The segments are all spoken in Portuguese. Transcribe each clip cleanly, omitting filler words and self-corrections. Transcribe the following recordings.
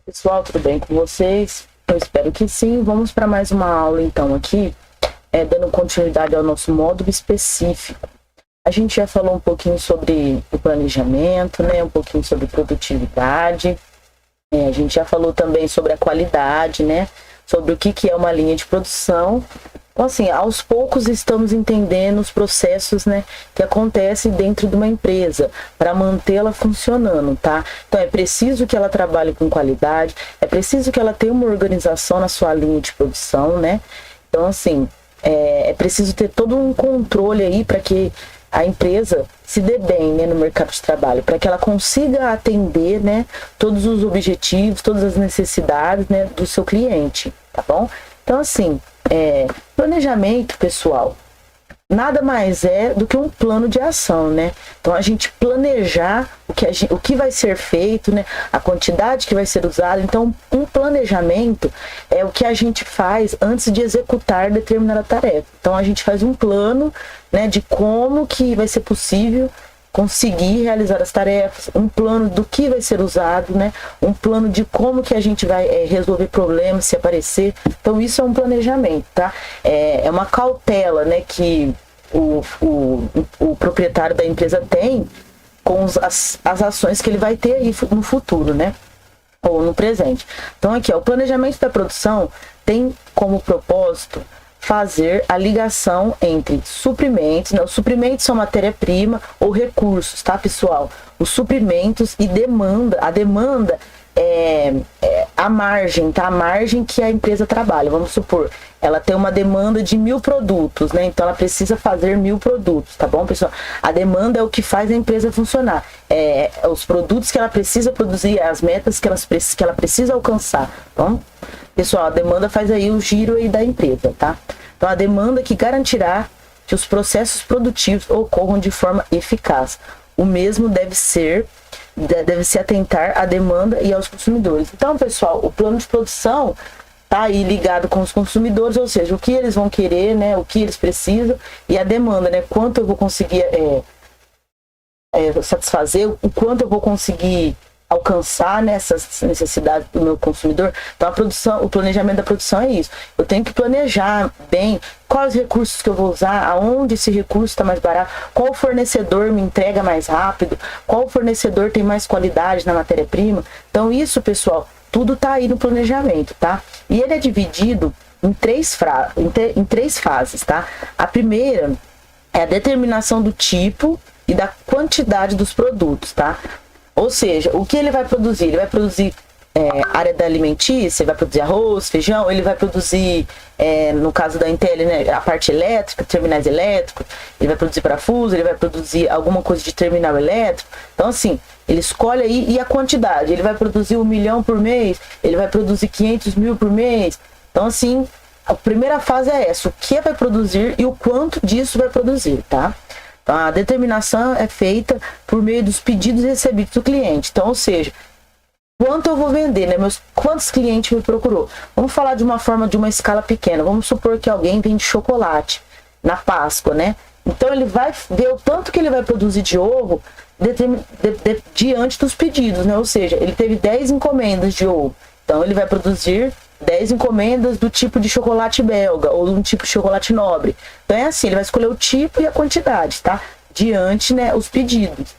Pessoal, tudo bem com vocês? Eu espero que sim. Vamos para mais uma aula então aqui, dando continuidade ao nosso módulo específico. A gente já falou um pouquinho sobre o planejamento, né? Um pouquinho sobre produtividade. A gente já falou também sobre a qualidade, né? Sobre o que é uma linha de produção. Então, assim, aos poucos estamos entendendo os processos, né, que acontecem dentro de uma empresa para mantê-la funcionando, tá? Então, é preciso que ela trabalhe com qualidade, é preciso que ela tenha uma organização na sua linha de produção, né? Então, assim, é preciso ter todo um controle aí para que a empresa se dê bem, né, no mercado de trabalho, para que ela consiga atender, né, todos os objetivos, todas as necessidades, né, do seu cliente, tá bom? Então, assim, planejamento, pessoal, nada mais é do que um plano de ação, né? Então, a gente planejar o que vai ser feito, né? A quantidade que vai ser usada. Então, um planejamento é o que a gente faz antes de executar determinada tarefa. Então, a gente faz um plano, né, de como que vai ser possível conseguir realizar as tarefas, um plano do que vai ser usado, né? Um plano de como que a gente vai resolver problemas se aparecer. Então isso é um planejamento, tá? É uma cautela, né, que o proprietário da empresa tem com as ações que ele vai ter aí no futuro, né? Ou no presente. Então aqui, o planejamento da produção tem como propósito fazer a ligação entre suprimentos, né? Os suprimentos são matéria-prima ou recursos, tá, pessoal? Os suprimentos e demanda. A demanda é a margem, tá? A margem que a empresa trabalha. Vamos supor, ela tem uma demanda de 1000 produtos, né? Então ela precisa fazer 1000 produtos, tá bom, pessoal? A demanda é o que faz a empresa funcionar. Os produtos que ela precisa produzir, as metas que ela precisa alcançar. Então, pessoal, a demanda faz aí o giro aí da empresa, tá? Então, a demanda que garantirá que os processos produtivos ocorram de forma eficaz. O mesmo deve se atentar à demanda e aos consumidores. Então, pessoal, o plano de produção tá aí ligado com os consumidores, ou seja, o que eles vão querer, né? O que eles precisam, e a demanda, né? Quanto eu vou conseguir satisfazer, o quanto eu vou conseguir alcançar nessas necessidades do meu consumidor. Então o planejamento da produção é isso. Eu tenho que planejar bem quais recursos que eu vou usar, aonde esse recurso está mais barato, qual fornecedor me entrega mais rápido, qual fornecedor tem mais qualidade na matéria-prima. Então isso, pessoal, tudo tá aí no planejamento, tá? E ele é dividido em três fases, tá? A primeira é a determinação do tipo e da quantidade dos produtos, tá? Ou seja, o que ele vai produzir? Ele vai produzir área da alimentícia, ele vai produzir arroz, feijão, ele vai produzir, no caso da Intel, né, a parte elétrica, terminais elétricos, ele vai produzir parafuso, ele vai produzir alguma coisa de terminal elétrico. Então, assim, ele escolhe aí, e a quantidade, ele vai produzir 1 milhão por mês, ele vai produzir 500 mil por mês. Então, assim, a primeira fase é essa, o que vai produzir e o quanto disso vai produzir, tá? A determinação é feita por meio dos pedidos recebidos do cliente. Então, ou seja, quanto eu vou vender, né? Quantos clientes me procurou? Vamos falar de uma escala pequena. Vamos supor que alguém vende chocolate na Páscoa, né? Então, ele vai ver o tanto que ele vai produzir de ovo diante dos pedidos, né? Ou seja, ele teve 10 encomendas de ovo. Então, ele vai produzir 10 encomendas do tipo de chocolate belga ou um tipo de chocolate nobre. Então é assim, ele vai escolher o tipo e a quantidade, tá? Diante, né, os pedidos.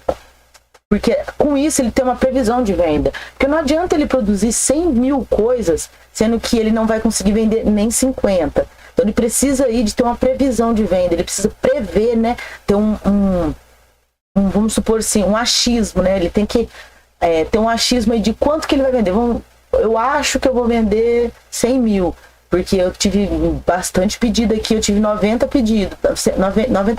Porque com isso ele tem uma previsão de venda. Porque não adianta ele produzir 100 mil coisas, sendo que ele não vai conseguir vender nem 50. Então ele precisa aí de ter uma previsão de venda, ele precisa prever, né, ter vamos supor assim, um achismo, né? Ele tem que ter um achismo aí de quanto que ele vai vender. Eu acho que eu vou vender 100 mil, porque eu tive bastante pedido aqui, eu tive 90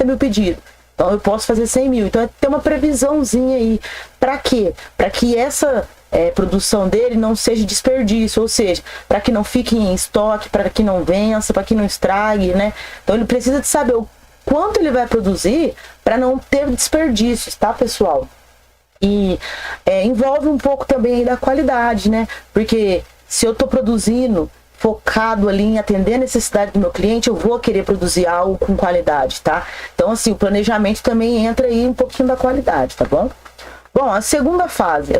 mil pedidos. Então eu posso fazer 100 mil. Então é ter uma previsãozinha aí. Para quê? Para que essa produção dele não seja desperdício, ou seja, para que não fique em estoque, para que não vença, para que não estrague, né? Então ele precisa de saber o quanto ele vai produzir para não ter desperdícios, tá, pessoal? E envolve um pouco também da qualidade, né? Porque se eu estou produzindo focado ali em atender a necessidade do meu cliente, eu vou querer produzir algo com qualidade, tá? Então, assim, o planejamento também entra aí um pouquinho da qualidade, tá bom? Bom, a segunda fase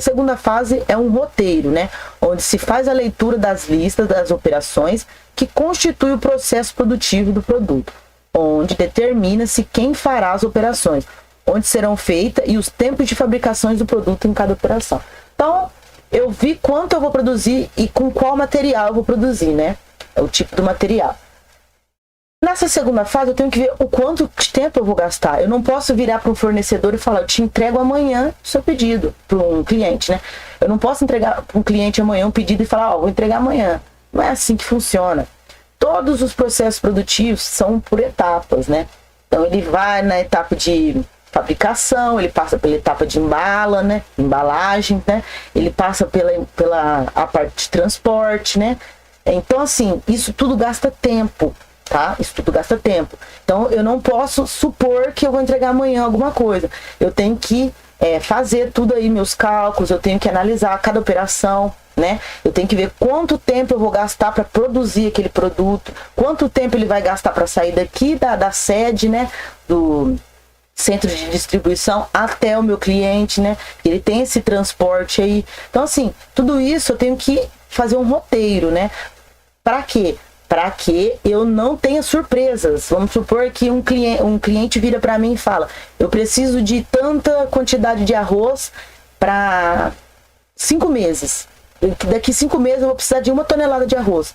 é um roteiro, né? onde se faz a leitura das listas das operações que constituem o processo produtivo do produto, onde determina-se quem fará as operações, onde serão feitas e os tempos de fabricação do produto em cada operação. Então, eu vi quanto eu vou produzir e com qual material eu vou produzir, né? É o tipo do material. Nessa segunda fase, eu tenho que ver o quanto de tempo eu vou gastar. Eu não posso virar para um fornecedor e falar, eu te entrego amanhã o seu pedido, para um cliente, né? Eu não posso entregar para um cliente amanhã um pedido e falar, vou entregar amanhã. Não é assim que funciona. Todos os processos produtivos são por etapas, né? Então, ele vai na etapa de fabricação, ele passa pela etapa de embalagem, né? Ele passa pela a parte de transporte, né? Então, assim, isso tudo gasta tempo, tá? Isso tudo gasta tempo. Então, eu não posso supor que eu vou entregar amanhã alguma coisa. Eu tenho que fazer tudo aí, meus cálculos, eu tenho que analisar cada operação, né? Eu tenho que ver quanto tempo eu vou gastar para produzir aquele produto, quanto tempo ele vai gastar para sair daqui da sede, né? Do centro de distribuição até o meu cliente, né? Ele tem esse transporte aí. Então, assim, tudo isso eu tenho que fazer um roteiro, né? Para quê? Para que eu não tenha surpresas. Vamos supor que um cliente vira para mim e fala, eu preciso de tanta quantidade de arroz para 5 meses. Daqui 5 meses eu vou precisar de 1 tonelada de arroz.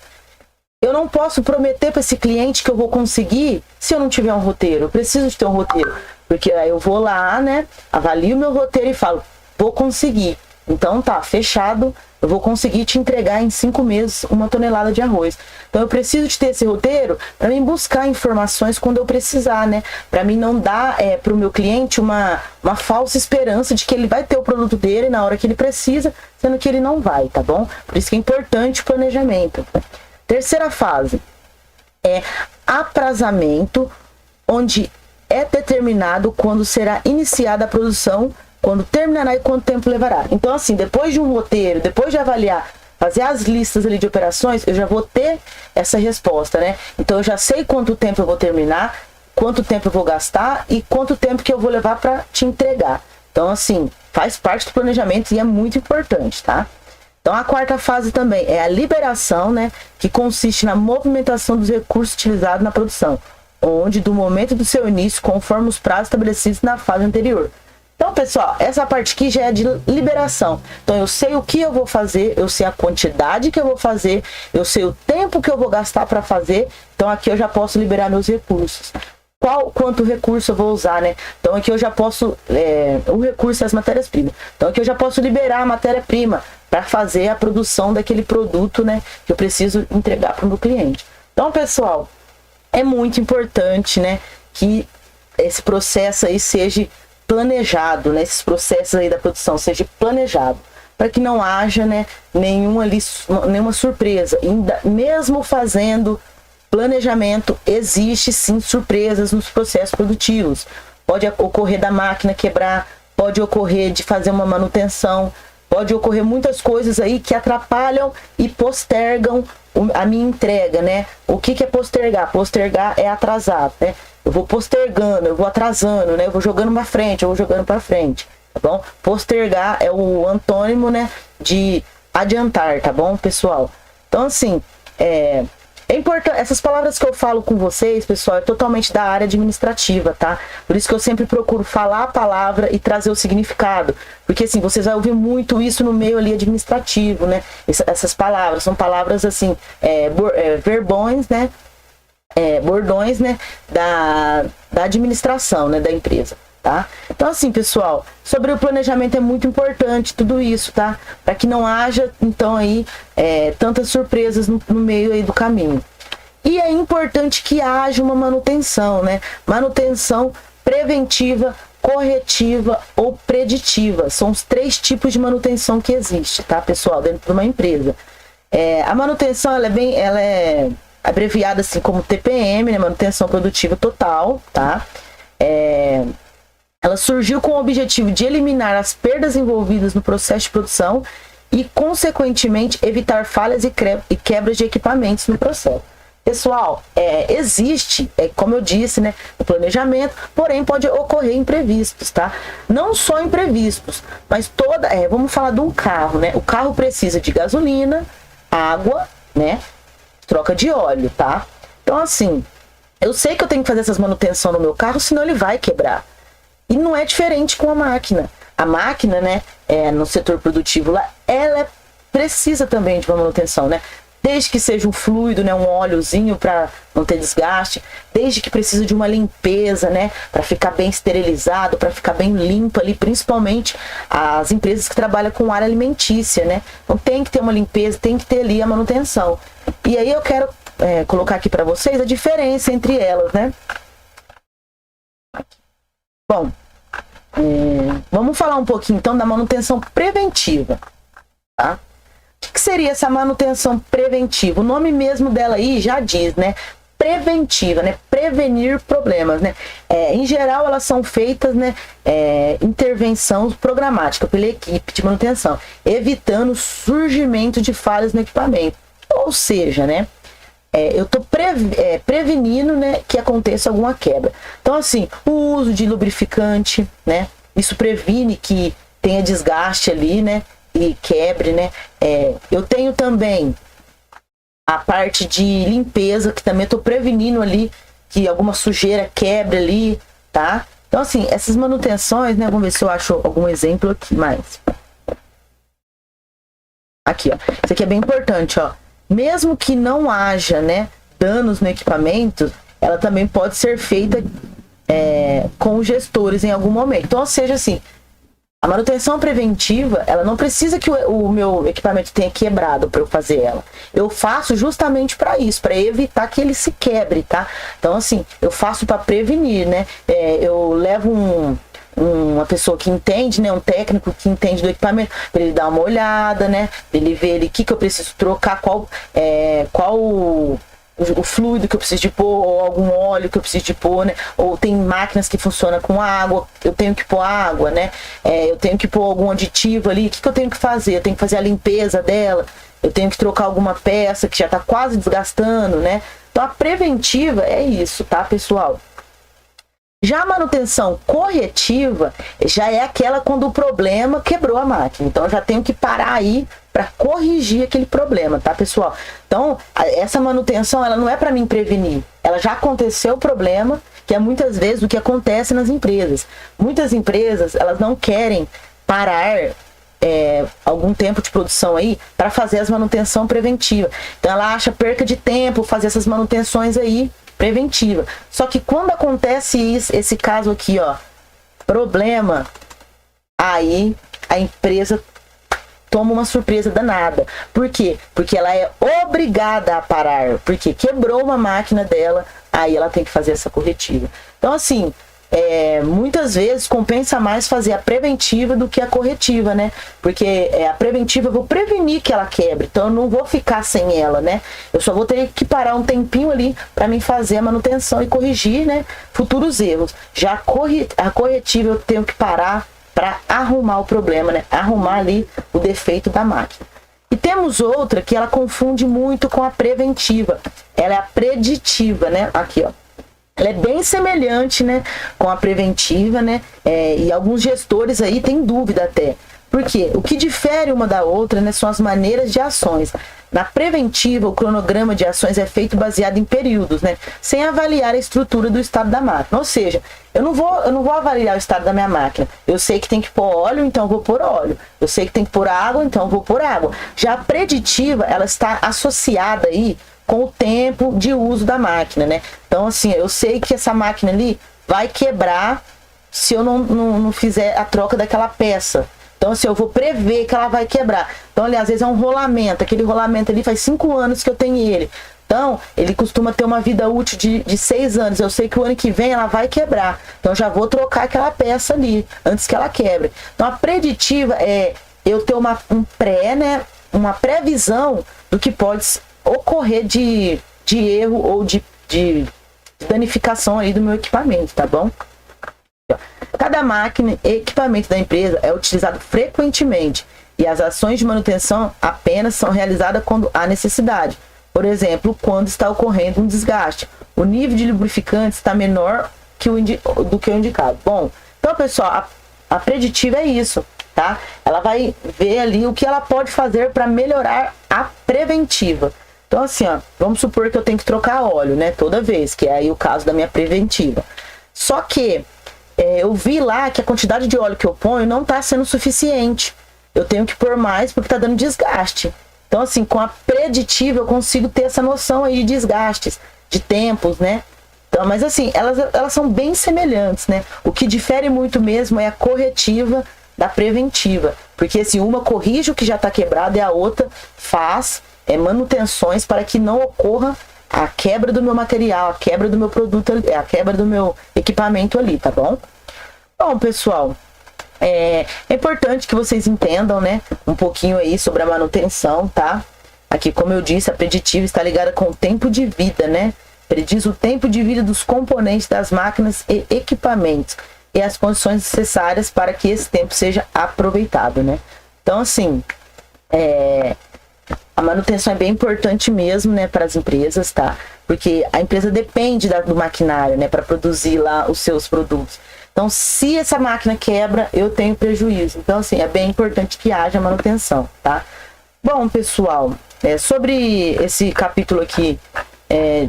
Eu não posso prometer para esse cliente que eu vou conseguir se eu não tiver um roteiro. Eu preciso de ter um roteiro. Porque aí eu vou lá, né, avalio o meu roteiro e falo, vou conseguir. Então tá, fechado, eu vou conseguir te entregar em 5 meses 1 tonelada de arroz. Então eu preciso de ter esse roteiro para mim buscar informações quando eu precisar, né? Para mim não dar para o meu cliente uma falsa esperança de que ele vai ter o produto dele na hora que ele precisa, sendo que ele não vai, tá bom? Por isso que é importante o planejamento. Terceira fase é aprazamento, onde é determinado quando será iniciada a produção, quando terminará e quanto tempo levará. Então, assim, depois de um roteiro, depois de avaliar, fazer as listas ali de operações, eu já vou ter essa resposta, né? Então, eu já sei quanto tempo eu vou terminar, quanto tempo eu vou gastar e quanto tempo que eu vou levar para te entregar. Então, assim, faz parte do planejamento e é muito importante, tá? Então, a quarta fase também é a liberação, né? Que consiste na movimentação dos recursos utilizados na produção, onde do momento do seu início, conforme os prazos estabelecidos na fase anterior. Então, pessoal, essa parte aqui já é de liberação. Então, eu sei o que eu vou fazer, eu sei a quantidade que eu vou fazer, eu sei o tempo que eu vou gastar para fazer. Então, aqui eu já posso liberar meus recursos. Quanto recurso eu vou usar, né? Então, aqui eu já posso, o recurso das matérias-primas. Então, aqui eu já posso liberar a matéria-prima para fazer a produção daquele produto, né? Que eu preciso entregar para o meu cliente. Então, pessoal, é muito importante, né? Que esse processo aí seja planejado, né? Esses processos aí da produção seja planejado, para que não haja, né, nenhuma surpresa. Mesmo fazendo planejamento, existe sim surpresas nos processos produtivos. Pode ocorrer da máquina quebrar, pode ocorrer de fazer uma manutenção, pode ocorrer muitas coisas aí que atrapalham e postergam a minha entrega, né? O que é postergar? Postergar é atrasar, né? Eu vou postergando, eu vou atrasando, né? Eu vou jogando para frente, eu vou jogando para frente, tá bom? Postergar é o antônimo, né, de adiantar, tá bom, pessoal? Então, assim, é importante, essas palavras que eu falo com vocês, pessoal, é totalmente da área administrativa, tá? Por isso que eu sempre procuro falar a palavra e trazer o significado, porque assim, vocês vão ouvir muito isso no meio ali administrativo, né? Essas palavras, são palavras assim, verbões, né? Bordões, né? Da administração, né? Da empresa, tá? Então assim, pessoal, sobre o planejamento é muito importante tudo isso, tá? Para que não haja, então, aí, tantas surpresas no meio aí do caminho. E é importante que haja uma manutenção, né? Manutenção preventiva, corretiva ou preditiva. São os 3 tipos de manutenção que existe, tá, pessoal? Dentro de uma empresa. A manutenção, ela é abreviada assim como TPM, né? Manutenção produtiva total, tá? Ela surgiu com o objetivo de eliminar as perdas envolvidas no processo de produção e, consequentemente, evitar falhas e quebras de equipamentos no processo. Pessoal, existe, como eu disse, né, o planejamento, porém pode ocorrer imprevistos, tá? Não só imprevistos, mas vamos falar de um carro, né? O carro precisa de gasolina, água, né? Troca de óleo, tá? Então, assim, eu sei que eu tenho que fazer essas manutenção no meu carro, senão ele vai quebrar. E não é diferente com a máquina. A máquina, né, no setor produtivo lá, ela precisa também de uma manutenção, né? Desde que seja um fluido, né, um óleozinho para não ter desgaste, desde que precisa de uma limpeza, né, para ficar bem esterilizado, para ficar bem limpo ali, principalmente as empresas que trabalham com área alimentícia, né? Então tem que ter uma limpeza, tem que ter ali a manutenção. E aí eu quero colocar aqui para vocês a diferença entre elas, né? Bom, vamos falar um pouquinho então da manutenção preventiva, tá? O que seria essa manutenção preventiva? O nome mesmo dela aí já diz, né? Preventiva, né? Prevenir problemas, né? Em geral, elas são feitas, né? Intervenção programática pela equipe de manutenção, evitando o surgimento de falhas no equipamento. Ou seja, né? Eu estou prevenindo, né, que aconteça alguma quebra. Então, assim, o uso de lubrificante, né? Isso previne que tenha desgaste ali, né? E quebre, né? Eu tenho também a parte de limpeza, que também estou prevenindo ali que alguma sujeira quebre ali, tá? Então, assim, essas manutenções, né? Vamos ver se eu acho algum exemplo aqui mais. Aqui, ó. Isso aqui é bem importante, ó. Mesmo que não haja, né, danos no equipamento, ela também pode ser feita com os gestores em algum momento. Então, ou seja, assim, a manutenção preventiva, ela não precisa que o meu equipamento tenha quebrado para eu fazer ela. Eu faço justamente para isso, para evitar que ele se quebre, tá? Então, assim, eu faço para prevenir, né? Eu levo uma pessoa que entende, né, um técnico que entende do equipamento, para ele dar uma olhada, né, pra ele ver o que eu preciso trocar, qual o fluido que eu preciso de pôr, ou algum óleo que eu preciso de pôr, né, ou tem máquinas que funcionam com água, eu tenho que pôr água, né, eu tenho que pôr algum aditivo ali, o que eu tenho que fazer? Eu tenho que fazer a limpeza dela, eu tenho que trocar alguma peça que já está quase desgastando, né. Então a preventiva é isso, tá, pessoal? Já a manutenção corretiva já é aquela quando o problema quebrou a máquina. Então eu já tenho que parar aí para corrigir aquele problema, tá, pessoal? Então essa manutenção, ela não é para mim prevenir. Ela já aconteceu o problema, que é muitas vezes o que acontece nas empresas. Muitas empresas, elas não querem parar algum tempo de produção aí para fazer as manutenção preventiva. Então ela acha perca de tempo fazer essas manutenções aí preventiva. Só que quando acontece esse caso aqui, ó, problema, aí a empresa toma uma surpresa danada. Por quê? Porque ela é obrigada a parar, porque quebrou uma máquina dela, aí ela tem que fazer essa corretiva. Então, assim, muitas vezes compensa mais fazer a preventiva do que a corretiva, né? Porque a preventiva eu vou prevenir que ela quebre, então eu não vou ficar sem ela, né? Eu só vou ter que parar um tempinho ali para mim fazer a manutenção e corrigir, né, futuros erros. Já a corretiva eu tenho que parar para arrumar o problema, né? Arrumar ali o defeito da máquina. E temos outra que ela confunde muito com a preventiva. Ela é a preditiva, né? Aqui, ó. Ela é bem semelhante, né, com a preventiva, né, e alguns gestores aí têm dúvida até. Por quê? O que difere uma da outra, né, são as maneiras de ações. Na preventiva, o cronograma de ações é feito baseado em períodos, né, sem avaliar a estrutura do estado da máquina. Ou seja, eu não vou avaliar o estado da minha máquina. Eu sei que tem que pôr óleo, então eu vou pôr óleo. Eu sei que tem que pôr água, então eu vou pôr água. Já a preditiva, ela está associada aí com o tempo de uso da máquina, né? Então, assim, eu sei que essa máquina ali vai quebrar se eu não fizer a troca daquela peça. Então, assim, eu vou prever que ela vai quebrar. Então, ali, às vezes é um rolamento. Aquele rolamento ali faz 5 anos que eu tenho ele. Então, ele costuma ter uma vida útil de 6 anos. Eu sei que o ano que vem ela vai quebrar. Então, eu já vou trocar aquela peça ali, antes que ela quebre. Então, a preditiva é eu ter uma previsão do que pode ocorrer de erro ou de danificação aí do meu equipamento, tá bom? Cada máquina e equipamento da empresa é utilizado frequentemente e as ações de manutenção apenas são realizadas quando há necessidade. Por exemplo, quando está ocorrendo um desgaste. O nível de lubrificante está menor do que o indicado. Bom, então, pessoal, a preditiva é isso, tá? Ela vai ver ali o que ela pode fazer para melhorar a preventiva. Então, assim, ó, vamos supor que eu tenho que trocar óleo, né? Toda vez, que é aí o caso da minha preventiva. Só que eu vi lá que a quantidade de óleo que eu ponho não está sendo suficiente. Eu tenho que pôr mais porque está dando desgaste. Então, assim, com a preditiva eu consigo ter essa noção aí de desgastes, de tempos, né? Então, mas assim, elas são bem semelhantes, né? O que difere muito mesmo é a corretiva da preventiva. Porque assim, uma corrige o que já está quebrado e a outra faz manutenções para que não ocorra a quebra do meu material, a quebra do meu produto, a quebra do meu equipamento ali, tá bom? Bom, pessoal, é importante que vocês entendam, né, um pouquinho aí sobre a manutenção, tá? Aqui, como eu disse, a preditiva está ligada com o tempo de vida, né? Prediz o tempo de vida dos componentes das máquinas e equipamentos e as condições necessárias para que esse tempo seja aproveitado, né? Então, assim, a manutenção é bem importante mesmo, né, para as empresas, tá? Porque a empresa depende do maquinário, né, para produzir lá os seus produtos. Então, se essa máquina quebra, eu tenho prejuízo. Então, assim, é bem importante que haja manutenção, tá? Bom, pessoal, sobre esse capítulo aqui,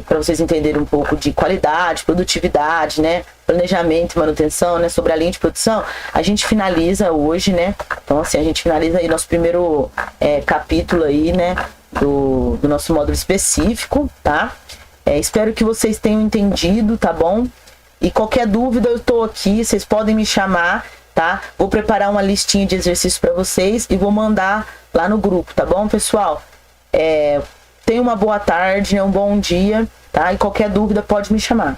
para vocês entenderem um pouco de qualidade, produtividade, né, planejamento e manutenção, né, sobre a linha de produção, a gente finaliza hoje, né? Então, assim, a gente finaliza aí nosso primeiro capítulo aí, né, do nosso módulo específico, tá? Espero que vocês tenham entendido, tá bom? E qualquer dúvida eu tô aqui, vocês podem me chamar, tá? Vou preparar uma listinha de exercícios para vocês e vou mandar lá no grupo, tá bom, pessoal? Tenha uma boa tarde, né, um bom dia, tá? E qualquer dúvida pode me chamar.